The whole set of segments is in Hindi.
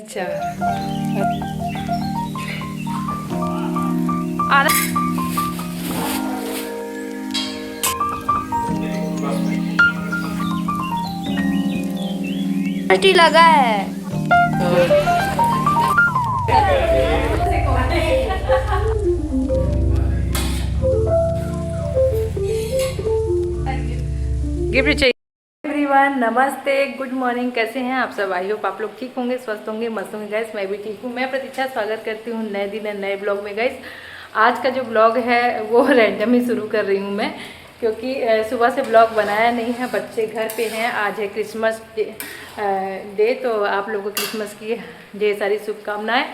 अच्छा आधा टी लगा है। गिफ्ट चाहिए। एवरीवन नमस्ते, गुड मॉर्निंग। कैसे हैं आप सब? आई होप आप लोग ठीक होंगे, स्वस्थ होंगे, मस्त होंगे। गैस मैं भी ठीक हूँ। मैं प्रतीक्षा स्वागत करती हूँ नए दिन नए ब्लॉग में। गैस आज का जो ब्लॉग है वो रैंडम ही शुरू कर रही हूँ मैं, क्योंकि सुबह से ब्लॉग बनाया नहीं है। बच्चे घर पे हैं, आज है क्रिसमस डे, तो आप लोगों को क्रिसमस की ढेर सारी शुभकामनाएं।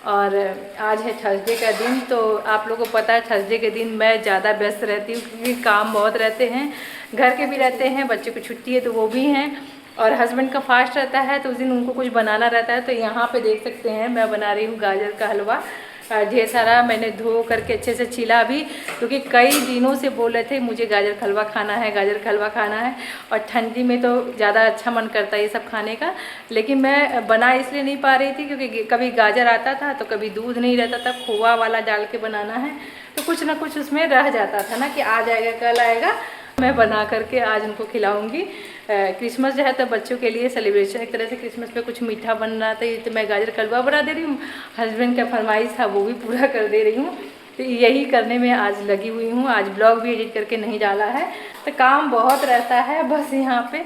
और आज है थर्सडे का दिन, तो आप लोगों को पता है थर्सडे के दिन मैं ज़्यादा व्यस्त रहती हूँ, क्योंकि काम बहुत रहते हैं, घर के भी रहते हैं, बच्चे को छुट्टी है तो वो भी हैं, और हस्बैंड का फास्ट रहता है तो उस दिन उनको कुछ बनाना रहता है। तो यहाँ पे देख सकते हैं मैं बना रही हूँ गाजर का हलवा। ढेर सारा मैंने धो करके अच्छे से छिला भी, क्योंकि कई दिनों से बोल रहे थे मुझे गाजर का हलवा खाना है, गाजर का हलवा खाना है। और ठंडी में तो ज़्यादा अच्छा मन करता है ये सब खाने का, लेकिन मैं बना इसलिए नहीं पा रही थी क्योंकि कभी गाजर आता था तो कभी दूध नहीं रहता था। खोआ वाला डाल के बनाना है तो कुछ ना कुछ उसमें रह जाता था ना, कि आज आएगा कल आएगा। मैं बना करके आज उनको खिलाऊंगी। क्रिसमस जो है तो बच्चों के लिए सेलिब्रेशन, एक तरह से क्रिसमस पे कुछ मीठा बन रहा था, ये तो मैं गाजर का हलवा बना दे रही हूँ। हस्बैंड का फरमाइश था वो भी पूरा कर दे रही हूँ, तो यही करने में आज लगी हुई हूँ। आज ब्लॉग भी एडिट करके नहीं डाला है, तो काम बहुत रहता है। बस यहाँ पे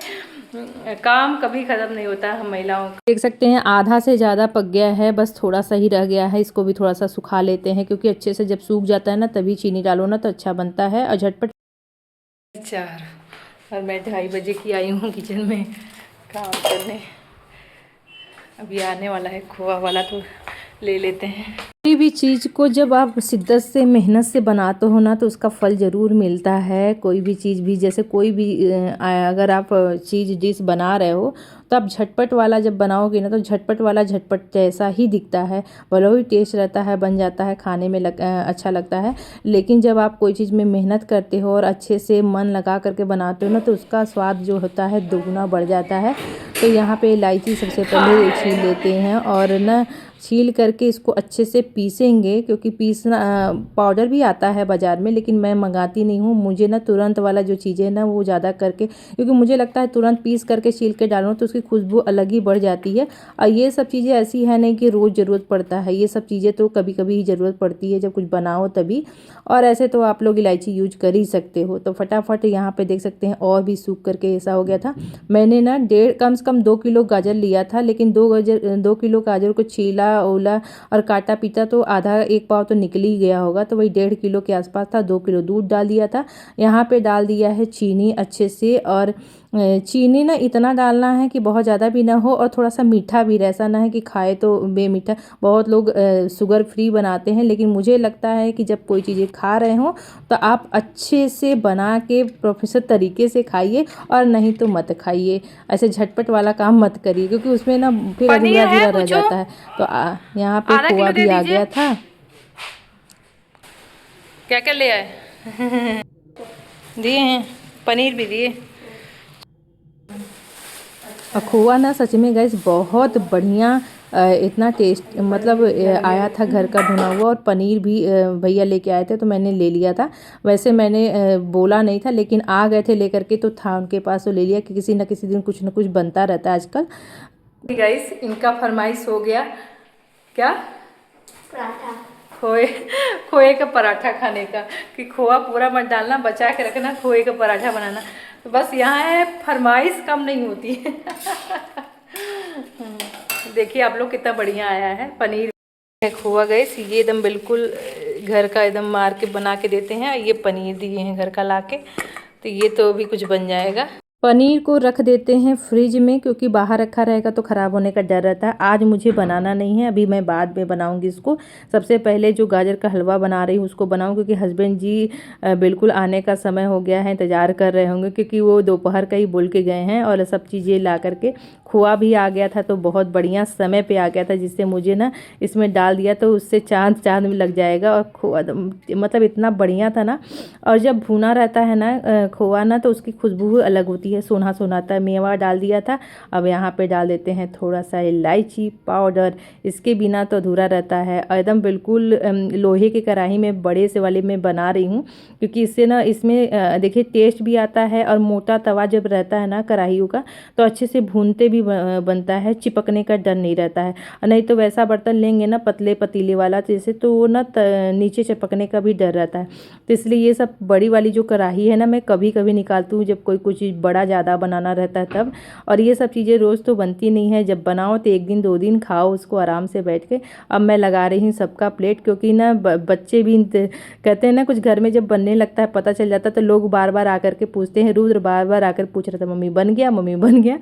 काम कभी ख़त्म नहीं होता हम महिलाओं का। देख सकते हैं आधा से ज़्यादा पक गया है, बस थोड़ा सा ही रह गया है। इसको भी थोड़ा सा सुखा लेते हैं, क्योंकि अच्छे से जब सूख जाता है ना तभी चीनी डालो ना तो अच्छा बनता है और झटपट। 4 और मैं 2:30 बजे की आई हूँ किचन में काम करने। अभी आने वाला है खोआ वाला, तो ले लेते हैं। कोई भी चीज़ को जब आप शिद्दत से मेहनत से बनाते हो ना तो उसका फल ज़रूर मिलता है। कोई भी चीज़ भी, जैसे कोई भी अगर आप चीज़ डिश बना रहे हो तो आप झटपट वाला जब बनाओगे ना तो झटपट वाला झटपट जैसा ही दिखता है, भले ही टेस्ट रहता है, बन जाता है, खाने में अच्छा लगता है। लेकिन जब आप कोई चीज़ में मेहनत करते हो और अच्छे से मन लगा करके बनाते हो ना तो उसका स्वाद जो होता है दोगुना बढ़ जाता है। तो यहाँ पे इलायची सबसे पहले छील लेते हैं और ना छील करके इसको अच्छे से पीसेंगे, क्योंकि पीसना पाउडर भी आता है बाज़ार में, लेकिन मैं मंगाती नहीं हूँ। मुझे ना तुरंत वाला जो चीज़ें ना वो ज़्यादा करके, क्योंकि मुझे लगता है तुरंत पीस करके छील के डालो तो उसकी खुशबू अलग ही बढ़ जाती है। और ये सब चीज़ें ऐसी है नहीं कि रोज़ ज़रूरत पड़ता है, ये सब चीज़ें तो कभी कभी ही ज़रूरत पड़ती है जब कुछ बनाओ तभी। और ऐसे तो आप लोग इलायची यूज कर ही सकते हो। तो फटाफट यहाँ पे देख सकते हैं और भी सूख करके ऐसा हो गया था। मैंने ना कम से कम 2 किलो गाजर लिया था, लेकिन 2 किलो गाजर को छीला ओला और काटा पीटा तो आधा 1 पाव तो निकल ही गया होगा, तो वही 1.5 किलो के आसपास था। 2 किलो दूध डाल दिया था। यहाँ पे डाल दिया है चीनी अच्छे से, और चीनी ना इतना डालना है कि बहुत ज़्यादा भी ना हो और थोड़ा सा मीठा भी, ऐसा ना है कि खाए तो बेमीठा। बहुत लोग शुगर फ्री बनाते हैं, लेकिन मुझे लगता है कि जब कोई चीज़ें खा रहे हो तो आप अच्छे से बना के प्रोफेशनल तरीके से खाइए, और नहीं तो मत खाइए। ऐसे झटपट वाला काम मत करिए, क्योंकि उसमें ना फिर अधूरा अधूरा रह जाता है। तो यहाँ पे खोआ भी आ गया था। क्या क्या ले आए? दिए हैं, पनीर भी दिए। और खोआ ना सच में गैस बहुत बढ़िया, इतना टेस्ट मतलब आया था घर का भुना हुआ। और पनीर भी भैया लेके आए थे तो मैंने ले लिया था। वैसे मैंने बोला नहीं था, लेकिन आ गए थे लेकर के तो था उनके पास, तो ले लिया कि किसी न किसी दिन कुछ न कुछ बनता रहता है आजकल। गाइस इनका फरमाइश हो गया क्या? पराठा, खोए का पराठा खाने का, कि खोआ पूरा मत डालना, बचा के रखना, खोए का पराठा बनाना। तो बस यहाँ है, फरमाइश कम नहीं होती है। देखिए आप लोग कितना बढ़िया आया है। पनीर खोआ गए ये एकदम बिल्कुल घर का एकदम मार के बना के देते हैं। ये पनीर दिए हैं घर का लाके, तो ये तो भी कुछ बन जाएगा। पनीर को रख देते हैं फ्रिज में, क्योंकि बाहर रखा रहेगा तो ख़राब होने का डर रहता है। आज मुझे बनाना नहीं है, अभी मैं बाद में बनाऊंगी इसको। सबसे पहले जो गाजर का हलवा बना रही हूँ उसको बनाऊँ, क्योंकि हस्बैंड जी बिल्कुल आने का समय हो गया है, इंतज़ार कर रहे होंगे, क्योंकि वो दोपहर का ही बोल के गए हैं। और सब चीज़ें ला करके, खोआ भी आ गया था तो बहुत बढ़िया समय पे आ गया था, जिससे मुझे ना इसमें डाल दिया तो उससे चाँद में लग जाएगा। और खोआ मतलब इतना बढ़िया था ना। और जब भुना रहता है ना खोआ ना, तो उसकी खुशबू अलग होती है। बाकी है सोना सोनाता मेवा डाल दिया था। अब यहाँ पे डाल देते हैं थोड़ा सा इलायची पाउडर, इसके बिना तो अधूरा रहता है। एकदम बिल्कुल लोहे के कढ़ाई में बड़े से वाले में बना रही हूँ, क्योंकि इससे ना इसमें देखिए टेस्ट भी आता है, और मोटा तवा जब रहता है ना कढ़ाइयों का तो अच्छे से भूनते भी बनता है, चिपकने का डर नहीं रहता है। नहीं तो वैसा बर्तन लेंगे ना पतले पतीले वाला जैसे, तो वो ना नीचे चिपकने का भी डर रहता है। तो इसलिए ये सब बड़ी वाली जो कढ़ाई है ना मैं कभी कभी निकालती हूँ जब कोई कुछ चीज़ बड़ा ज़्यादा बनाना रहता है तब। और ये सब चीज़ें रोज़ तो बनती नहीं है, जब बनाओ तो एक दिन 2 दिन खाओ उसको आराम से बैठ के। अब मैं लगा रही हूँ सबका प्लेट, क्योंकि ना बच्चे भी कहते हैं ना कुछ घर में जब बनने लगता है पता चल जाता है तो लोग बार बार आकर के पूछते हैं। रुद्र बार बार आकर पूछ रहा था मम्मी बन गया, मम्मी बन गया।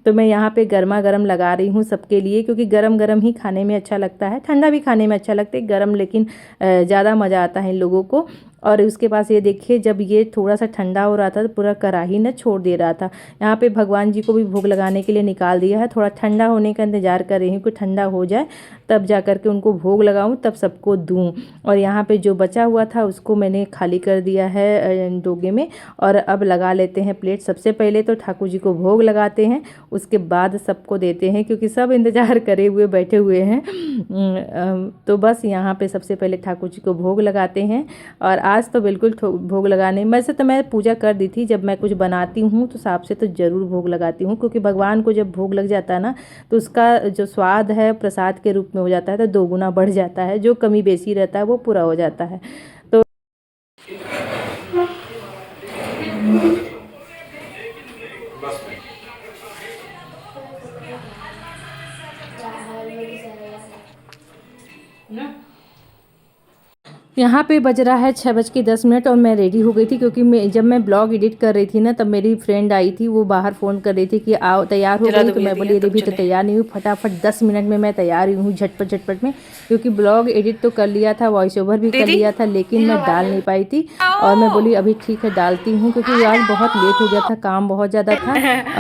तो मैं यहाँ पे गर्मा गर्म लगा रही हूँ सबके लिए, क्योंकि गरम गरम ही खाने में अच्छा लगता है, ठंडा भी खाने में अच्छा लगता है, गरम लेकिन ज़्यादा मज़ा आता है इन लोगों को। और उसके पास ये देखिए जब ये थोड़ा सा ठंडा हो रहा था तो पूरा कढ़ाई ना छोड़ दे रहा था। यहाँ पे भगवान जी को भी भोग लगाने के लिए निकाल दिया है, थोड़ा ठंडा होने का इंतज़ार कर रही हूँ कि ठंडा हो जाए तब जा कर के उनको भोग लगाऊं, तब सबको दूं। और यहाँ पे जो बचा हुआ था उसको मैंने खाली कर दिया है डोगे में। और अब लगा लेते हैं प्लेट। सबसे पहले तो ठाकुर जी को भोग लगाते हैं, उसके बाद सबको देते हैं, क्योंकि सब इंतज़ार करे हुए बैठे हुए हैं। तो बस यहाँ पे सबसे पहले ठाकुर जी को भोग लगाते हैं। और आज तो बिल्कुल भोग लगाने, वैसे तो मैं पूजा कर दी थी, जब मैं कुछ बनाती हूँ तो सांप से तो ज़रूर भोग लगाती हूँ, क्योंकि भगवान को जब भोग लग जाता है ना तो उसका जो स्वाद है प्रसाद के रूप में हो जाता है, तो 2 गुना बढ़ जाता है, जो कमी बेसी रहता है वो पूरा हो जाता है। तो यहाँ पे बज रहा है 6:10 और मैं रेडी हो गई थी, क्योंकि जब मैं ब्लॉग एडिट कर रही थी ना तब मेरी फ्रेंड आई थी, वो बाहर फ़ोन कर रही थी कि आओ तैयार हो गई। तो मैं बोली अरे भी तो तैयार नहीं हुई, फटाफट 10 मिनट में मैं तैयार हुई हूँ झटपट में, क्योंकि ब्लॉग एडिट तो कर लिया था, वॉइस ओवर भी कर लिया था, लेकिन मैं डाल नहीं पाई थी। और मैं बोली अभी ठीक है डालती हूँ, क्योंकि आज बहुत लेट हो गया था, काम बहुत ज़्यादा था।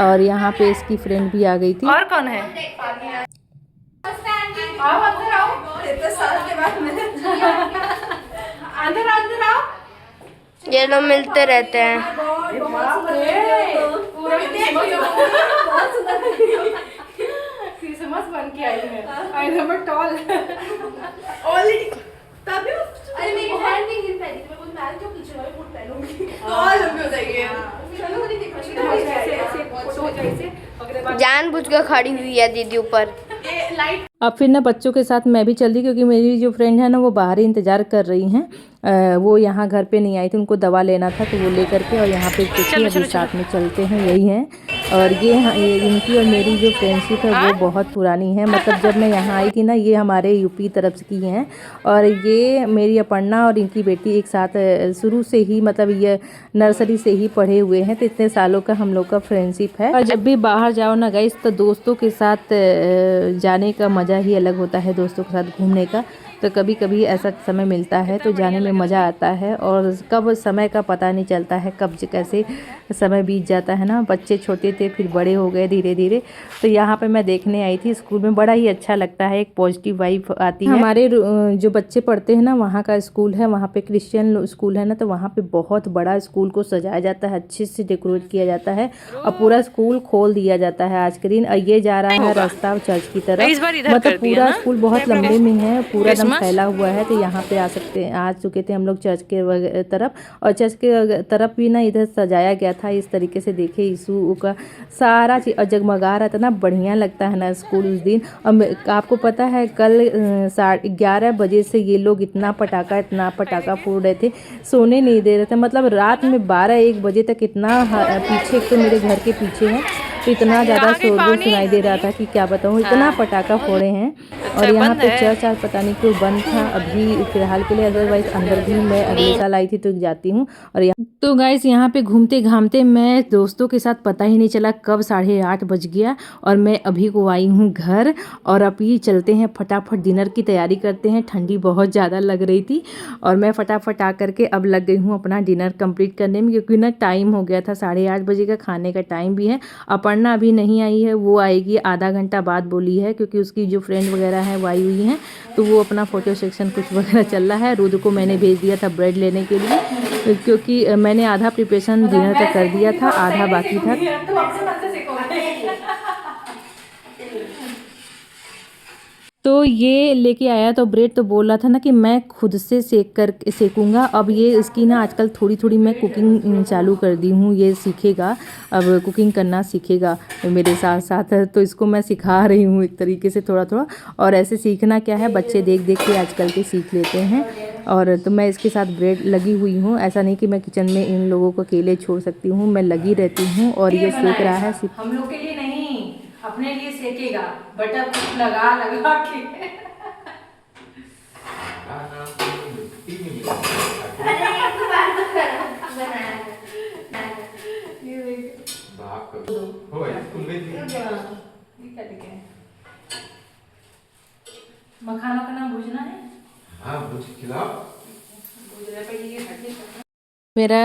और यहाँ पे इसकी फ्रेंड भी आ गई थी। और कौन है? अंदर आओ। ये लोग मिलते रहते हैं। क्रिसमस बन के आई है। I am tall already. तभी अरे मेरी हैंड नहीं गिर पाएगी, मैं कुछ मैल जो पीछे वाले फुट पहनूंगी टॉल लंबी हो जाएगी। चलो नहीं देखो ऐसे फोटो हो जाए, जानबूझ कर खड़ी हुई है दीदी ऊपर। अब फिर ना बच्चों के साथ मैं भी चल दी, क्योंकि मेरी जो फ्रेंड है ना वो बाहर ही इंतज़ार कर रही हैं। वो यहाँ घर पे नहीं आई थी, उनको दवा लेना था तो वो लेकर के। और यहाँ पे देखिए अभी साथ में चलते हैं, यही हैं। और ये इनकी और मेरी जो फ्रेंडशिप है वो बहुत पुरानी है, मतलब जब मैं यहाँ आई थी ना ये हमारे यूपी तरफ की हैं। और ये मेरी अपर्णा और इनकी बेटी एक साथ शुरू से ही, मतलब ये नर्सरी से ही पढ़े हुए हैं, तो इतने सालों का हम लोग का फ्रेंडशिप है। और जब भी बाहर जाओ ना गाइस तो दोस्तों के साथ जाने का मज़ा ही अलग होता है, दोस्तों के साथ घूमने का। तो कभी कभी ऐसा समय मिलता है तो जाने में मज़ा आता है, और कब समय का पता नहीं चलता है, कब कैसे समय बीत जाता है ना। बच्चे छोटे थे फिर बड़े हो गए धीरे धीरे। तो यहाँ पे मैं देखने आई थी, स्कूल में बड़ा ही अच्छा लगता है, एक पॉजिटिव वाइब आती है। हमारे जो बच्चे पढ़ते हैं ना वहाँ का स्कूल है, वहाँ पे क्रिश्चियन स्कूल है ना, तो वहाँ पे बहुत बड़ा स्कूल को सजाया जाता है, अच्छे से डेकोरेट किया जाता है, और पूरा स्कूल खोल दिया जाता है आज के दिन। और ये जा रहा है रास्ता चर्च की तरफ, मतलब पूरा स्कूल बहुत लंबे में है, पूरा एकदम फैला हुआ है। तो यहाँ पे आ सकते हैं, आ चुके थे हम लोग चर्च के तरफ। और चर्च के तरफ भी ना इधर सजाया गया था इस तरीके से, देखे यीशु का सारा चीज़ और जगमगा रहा था ना, बढ़िया लगता है ना स्कूल उस दिन। और आपको पता है कल 11:30 बजे से ये लोग इतना पटाखा फोड़ रहे थे, सोने नहीं दे रहे थे, मतलब रात में 12-1 बजे तक इतना पीछे, तो मेरे घर के पीछे है, तो इतना ज़्यादा शोरगुल सुनाई दे रहा था कि क्या बताऊँ, इतना पटाखा फोड़े हैं। और यहाँ पे चर्च आज पता नहीं क्यों बंद था अभी फिलहाल के लिए, अदरवाइज अंदर भी मैं अगले साल आई थी तो जाती हूँ। और तो गाइस यहाँ पे घूमते घामते मैं दोस्तों के साथ पता ही नहीं चला कब 8:30 बज गया, और मैं अभी को आई हूँ घर। और अभी चलते हैं फटाफट डिनर की तैयारी करते हैं, ठंडी बहुत ज़्यादा लग रही थी, और मैं फटाफट आकर के अब लग गई हूँ अपना डिनर कंप्लीट करने में, क्योंकि ना टाइम हो गया था 8:30 बजे का, खाने का टाइम भी है। अपर्णा अभी नहीं आई है, वो आएगी आधा घंटा बाद बोली है, क्योंकि उसकी जो फ्रेंड वगैरह है वो आई हुई हैं, तो वो अपना फ़ोटो सेक्शन कुछ वगैरह चल रहा है। रुद्र को मैंने भेज दिया था ब्रेड लेने के लिए, क्योंकि मैंने आधा प्रिपरेशन डिनर का कर दिया था, आधा बाकी था। तो ये लेके आया तो ब्रेड तो बोल रहा था ना कि मैं खुद से सेकूंगा। अब ये इसकी ना आजकल थोड़ी थोड़ी मैं कुकिंग चालू कर दी हूँ, ये सीखेगा, अब कुकिंग करना सीखेगा मेरे साथ साथ। तो इसको मैं सिखा रही हूँ एक तरीके से थोड़ा थोड़ा। और ऐसे सीखना क्या है, बच्चे देख देख के आजकल के सीख लेते हैं। और तो मैं इसके साथ ब्रेड लगी हुई हूँ, ऐसा नहीं कि मैं किचन में इन लोगों को अकेले छोड़ सकती हूँ, मैं लगी रहती हूँ। और ये सेक रहा है, हम लोग के लिए नहीं, अपने लिए सेकेगा, बटर लगा लगा के। मखाना का नाम भुजना है। हाँ, भुज खिलाओ। मेरा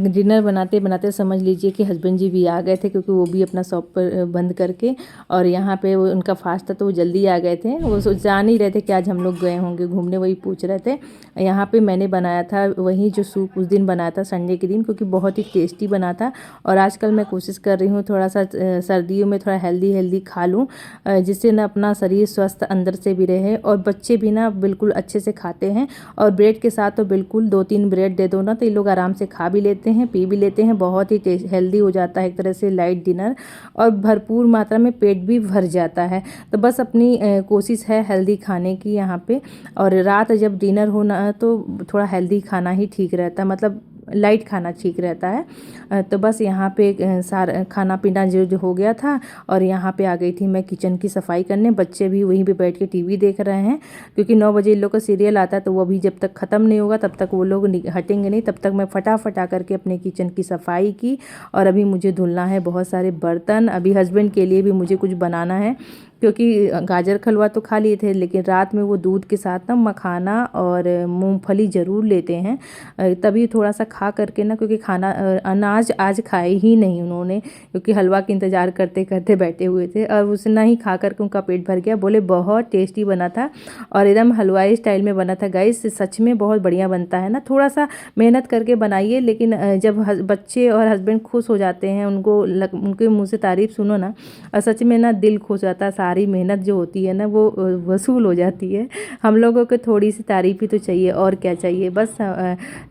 डिनर बनाते बनाते समझ लीजिए कि हस्बैंड जी भी आ गए थे, क्योंकि वो भी अपना शॉप पर बंद करके, और यहाँ पे वो उनका फास्ट था तो वो जल्दी आ गए थे। वो जान ही रहे थे कि आज हम लोग गए होंगे घूमने, वही पूछ रहे थे। यहाँ पे मैंने बनाया था वही जो सूप उस दिन बनाया था संडे के दिन, क्योंकि बहुत ही टेस्टी बना था। और आजकल मैं कोशिश कर रही हूँ थोड़ा सा सर्दियों में थोड़ा हेल्दी खा लूँ, जिससे ना अपना शरीर स्वस्थ अंदर से भी रहे, और बच्चे भी ना बिल्कुल अच्छे से खाते हैं। और ब्रेड के साथ तो बिल्कुल 2-3 ब्रेड दे दो ना तो ये लोग आराम से खा भी लेते हैं, पी भी लेते हैं। बहुत ही हेल्दी हो जाता है एक तरह से लाइट डिनर, और भरपूर मात्रा में पेट भी भर जाता है। तो बस अपनी कोशिश है हेल्दी खाने की यहाँ पे। और रात जब डिनर हो ना तो थोड़ा हेल्दी खाना ही ठीक रहता है, मतलब लाइट खाना ठीक रहता है। तो बस यहाँ पे सारा खाना पीना जो हो गया था, और यहाँ पे आ गई थी मैं किचन की सफाई करने। बच्चे भी वहीं पे बैठ के टीवी देख रहे हैं, क्योंकि 9 बजे इन लोग का सीरियल आता है, तो वो अभी जब तक ख़त्म नहीं होगा तब तक वो लोग हटेंगे नहीं। तब तक मैं फटाफट आकर के अपने किचन की सफाई की। और अभी मुझे धुलना है बहुत सारे बर्तन, अभी हस्बैंड के लिए भी मुझे कुछ बनाना है, क्योंकि गाजर का हलवा तो खा लिए थे, लेकिन रात में वो दूध के साथ ना मखाना और मूंगफली ज़रूर लेते हैं। तभी थोड़ा सा खा करके ना, क्योंकि खाना अनाज आज खाए ही नहीं उन्होंने, क्योंकि हलवा का इंतज़ार करते करते बैठे हुए थे, और उतना ही खा करके उनका पेट भर गया। बोले बहुत टेस्टी बना था, और एकदम हलवाई स्टाइल में बना था गाइस। सच में बहुत बढ़िया बनता है ना, थोड़ा सा मेहनत करके बनाइए, लेकिन जब बच्चे और हस्बैंड खुश हो जाते हैं, उनके मुँह से तारीफ़ सुनो ना, और सच में ना दिल खुश जाता है। सारी मेहनत जो होती है ना वो वसूल हो जाती है। हम लोगों को थोड़ी सी तारीफ़ ही तो चाहिए, और क्या चाहिए। बस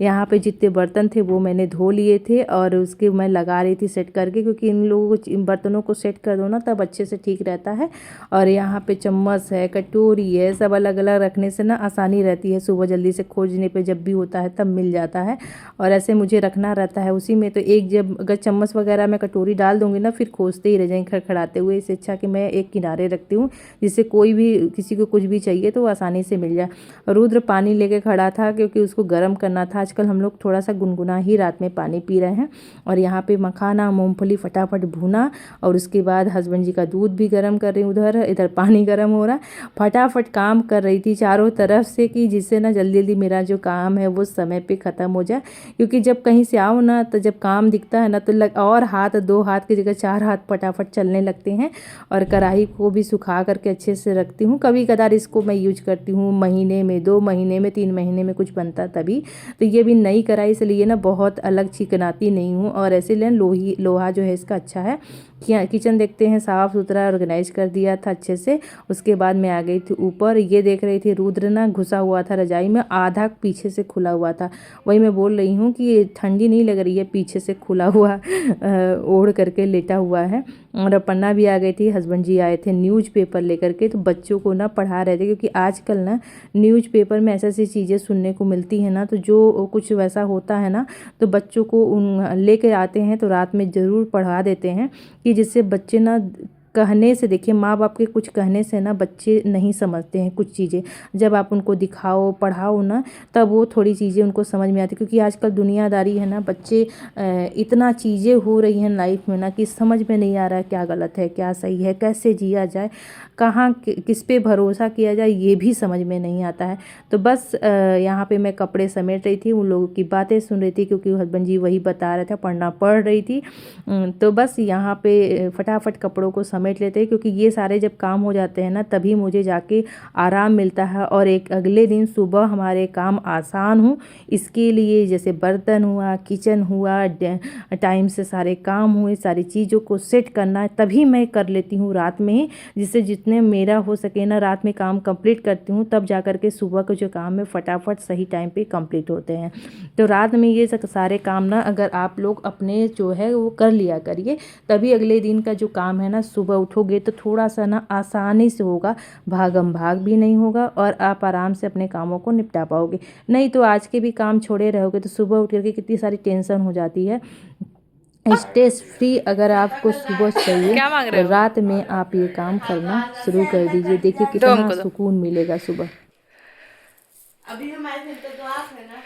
यहाँ पे जितने बर्तन थे वो मैंने धो लिए थे, और उसके मैं लगा रही थी सेट करके, क्योंकि इन लोगों को बर्तनों को सेट कर दो ना तब अच्छे से ठीक रहता है। और यहाँ पे चम्मच है, कटोरी है, सब अलग अलग रखने से ना आसानी रहती है। सुबह जल्दी से खोजने पे जब भी होता है तब मिल जाता है, और ऐसे मुझे रखना रहता है उसी में। तो एक जब अगर चम्मच वगैरह में कटोरी डाल दूँगी ना, फिर खोजते ही रह जाएंगे खड़खड़ाते हुए। इससे अच्छा कि मैं एक किनारे रखती हूँ, जिससे कोई भी किसी को कुछ भी चाहिए तो वो आसानी से मिल जाए। रुद्र पानी लेके खड़ा था, क्योंकि उसको गर्म करना था। आजकल हम लोग थोड़ा सा गुनगुना ही रात में पानी पी रहे हैं। और यहाँ पे मखाना मूंगफली फटाफट भूना, और उसके बाद हस्बैंड जी का दूध भी गर्म कर रही हूँ, इधर पानी गर्म हो रहा है। फटाफट काम कर रही थी चारों तरफ से, कि जिससे ना जल्दी जल्दी मेरा जो काम है वो समय पे ख़त्म हो जाए। क्योंकि जब कहीं से आओ ना तो जब काम दिखता है ना तो और हाथ 2 हाथ की जगह 4 हाथ फटाफट चलने लगते हैं। और कढ़ाई को भी सुखा करके अच्छे से रखती हूँ। कभी कदार इसको मैं यूज करती हूँ महीने में, 2 महीने में, 3 महीने में कुछ बनता तभी। तो ये भी नई कढ़ाई से लिए ना बहुत अलग चिकनाती नहीं हूँ, और ऐसे लें लोहा जो है इसका अच्छा है। किचन देखते हैं साफ़ सुथरा ऑर्गेनाइज कर दिया था अच्छे से। उसके बाद मैं आ गई थी ऊपर। ये देख रही थी रुद्र ना घुसा हुआ था रजाई में, आधा पीछे से खुला हुआ था। वही मैं बोल रही हूँ कि ये ठंडी नहीं लग रही है, पीछे से खुला हुआ ओढ़ करके लेटा हुआ है। और पन्ना भी आ गई थी, हस्बैंड जी आए थे न्यूज़पेपर लेकर के, तो बच्चों को ना पढ़ा रहे थे। क्योंकि आजकल ना न्यूज़पेपर में ऐसी चीज़ें सुनने को मिलती हैं ना, तो जो कुछ वैसा होता है ना तो बच्चों को लेकर आते हैं, तो रात में ज़रूर पढ़ा देते हैं, कि जिससे बच्चे ना कहने से, देखिए माँ बाप के कुछ कहने से ना बच्चे नहीं समझते हैं कुछ चीज़ें। जब आप उनको दिखाओ पढ़ाओ ना, तब वो थोड़ी चीज़ें उनको समझ में आती। क्योंकि आजकल दुनियादारी है ना, बच्चे इतना चीज़ें हो रही हैं लाइफ में ना, कि समझ में नहीं आ रहा है क्या गलत है क्या सही है, कैसे जिया जाए, कहाँ किस पे भरोसा किया जाए, ये भी समझ में नहीं आता है। तो बस यहाँ पे मैं कपड़े समेट रही थी, उन लोगों की बातें सुन रही थी, क्योंकि हस्बैंड जी वही बता रहे थे, पढ़ना पढ़ रही थी। तो बस यहाँ पे फटाफट कपड़ों को समेट समेट लेते हैं, क्योंकि ये सारे जब काम हो जाते हैं ना तभी मुझे जाके आराम मिलता है और एक अगले दिन सुबह हमारे काम आसान हो इसके लिए, जैसे बर्तन हुआ, किचन हुआ, टाइम से सारे काम हुए, सारी चीज़ों को सेट करना है तभी मैं कर लेती हूँ रात में ही, जिससे जितने मेरा हो सके ना रात में काम कंप्लीट करती हूँ, तब जा कर के सुबह के जो काम है फटाफट सही टाइम पे कंप्लीट होते हैं। तो रात में ये सारे काम ना अगर आप लोग अपने जो है वो कर लिया करिए, तभी अगले दिन का जो काम है ना सुबह उठोगे तो थोड़ा सा ना आसानी से होगा, भागम भाग भी नहीं होगा और आप आराम से अपने कामों को निपटा पाओगे। नहीं तो आज के भी काम छोड़े रहोगे तो सुबह उठ करके कितनी सारी टेंशन हो जाती है। स्ट्रेस फ्री अगर आपको सुबह चाहिए क्या मांग रहे तो हो? रात में आप ये काम करना शुरू कर दीजिए, देखिए दो कितना हमको दो। सुकून मिलेगा सुबह। अभी हमारे घर तो आप है ना,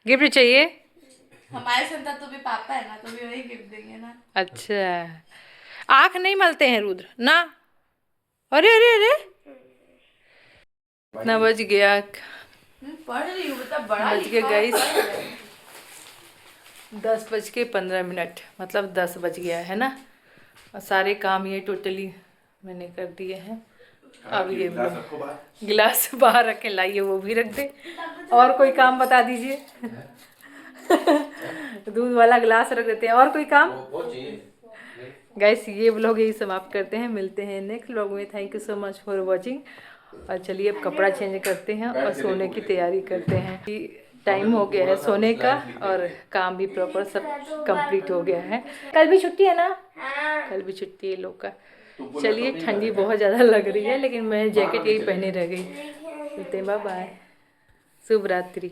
गिफ्ट चाहिए? हमारे संता तो भी पापा है ना, तो भी वही गिफ्ट देंगे ना। अच्छा, आँख नहीं मलते हैं रुद्र ना। अरे अरे अरे, ना बज गया, पढ़ रही हूँ, मतलब बड़ा बज गया गाइस 10:15, मतलब 10 बज गया है ना। और सारे काम ये टोटली मैंने कर दिए हैं। अब ये गिलास बाहर रखे, लाइए वो भी रख दे। और कोई काम बता दीजिए। दूध वाला गिलास रख देते हैं। और कोई काम? गाइस ये व्लॉग यही समाप्त करते हैं, मिलते हैं नेक्स्ट व्लॉग में। Thank you so much for watching. और चलिए अब कपड़ा चेंज करते हैं और सोने की तैयारी करते हैं। टाइम हो गया है सोने का और काम भी प्रॉपर सब कंप्लीट हो गया है। कल भी छुट्टी है ना? कल भी छुट्टी है लोग का। चलिए ठंडी बहुत ज़्यादा लग रही है लेकिन मैं जैकेट यही पहने रह गई। बाय बाय, शुभ रात्रि।